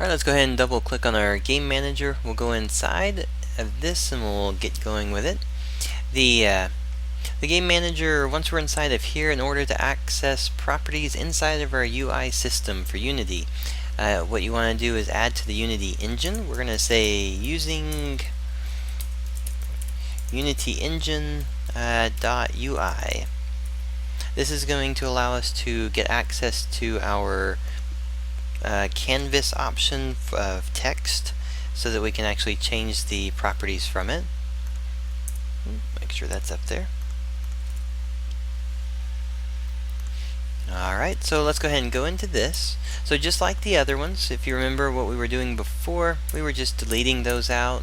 Alright, let's go ahead and double click on our game manager. We'll go inside of this and we'll get going with it. The game manager, once we're inside of here, in order to access properties inside of our UI system for Unity, what you want to do is add to the Unity engine. We're going to say using Unity engine .ui. This is going to allow us to get access to our canvas option of text so that we can actually change the properties from it. Make sure that's up there. Alright, so let's go ahead and go into this. So just like the other ones, if you remember what we were doing before, we were just deleting those out,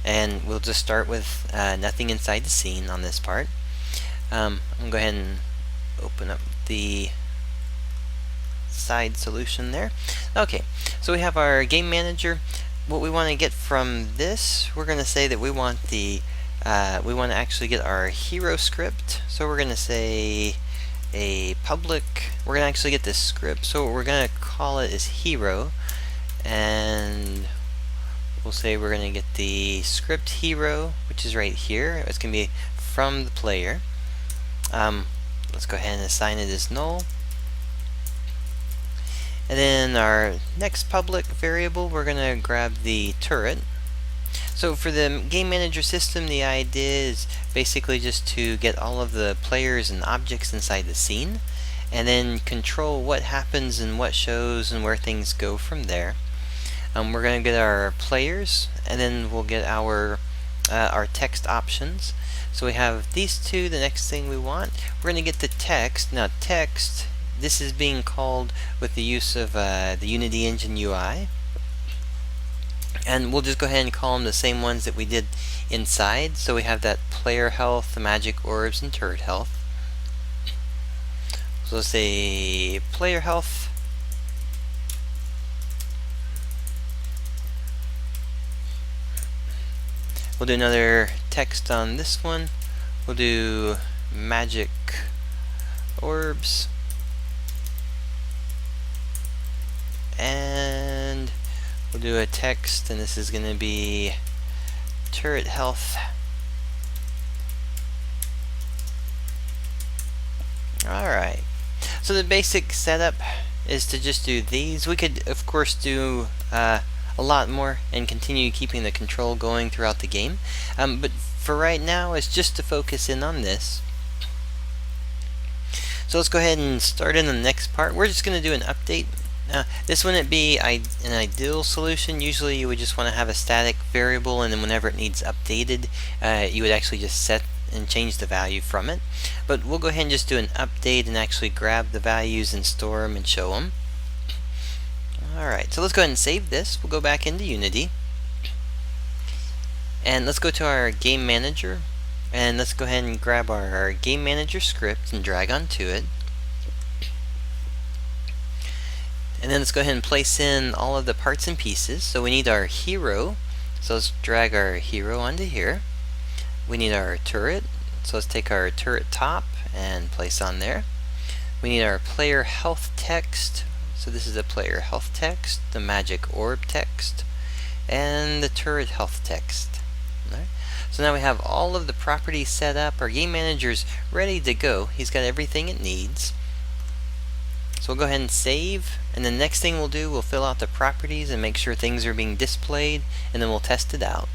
and we'll just start with nothing inside the scene on this part. I'm going to go ahead and open up the side solution there. Okay, so we have our game manager. What we want to get from this, we're going to say that we want the we want to actually get our hero script. So we're going to say a public, we're going to actually get this script, so what we're going to call it is hero, and we'll say we're going to get the script hero, which is right here. It's going to be from the player. Let's go ahead and assign it as null. And then our next public variable, we're going to grab the turret. So for the game manager system, the idea is basically just to get all of the players and objects inside the scene, and then control what happens and what shows and where things go from there. We're going to get our players, and then we'll get our text options. So we have these two. The next thing we want, we're going to get the text. Now text, this is being called with the use of the Unity Engine UI. And we'll just go ahead and call them the same ones that we did inside. So we have that player health, the magic orbs, and turret health. So let's say player health. We'll do another text on this one. We'll do magic orbs. And we'll do a text, and this is going to be turret health. Alright, so the basic setup is to just do these. We could of course do a lot more and continue keeping the control going throughout the game, but for right now it's just to focus in on this. So let's go ahead and start in the next part. We're just going to do an update. This wouldn't be an ideal solution. Usually you would just want to have a static variable, and then whenever it needs updated, you would actually just set and change the value from it. But we'll go ahead and just do an update and actually grab the values and store them and show them. Alright, so let's go ahead and save this. We'll go back into Unity. And let's go to our game manager. And let's go ahead and grab our game manager script and drag onto it. And then let's go ahead and place in all of the parts and pieces. So we need our hero. So let's drag our hero onto here. We need our turret. So let's take our turret top and place on there. We need our player health text. So this is the player health text, the magic orb text, and the turret health text. Right. So now we have all of the properties set up. Our game manager's ready to go. He's got everything it needs. So we'll go ahead and save, and the next thing we'll do, we'll fill out the properties and make sure things are being displayed, and then we'll test it out.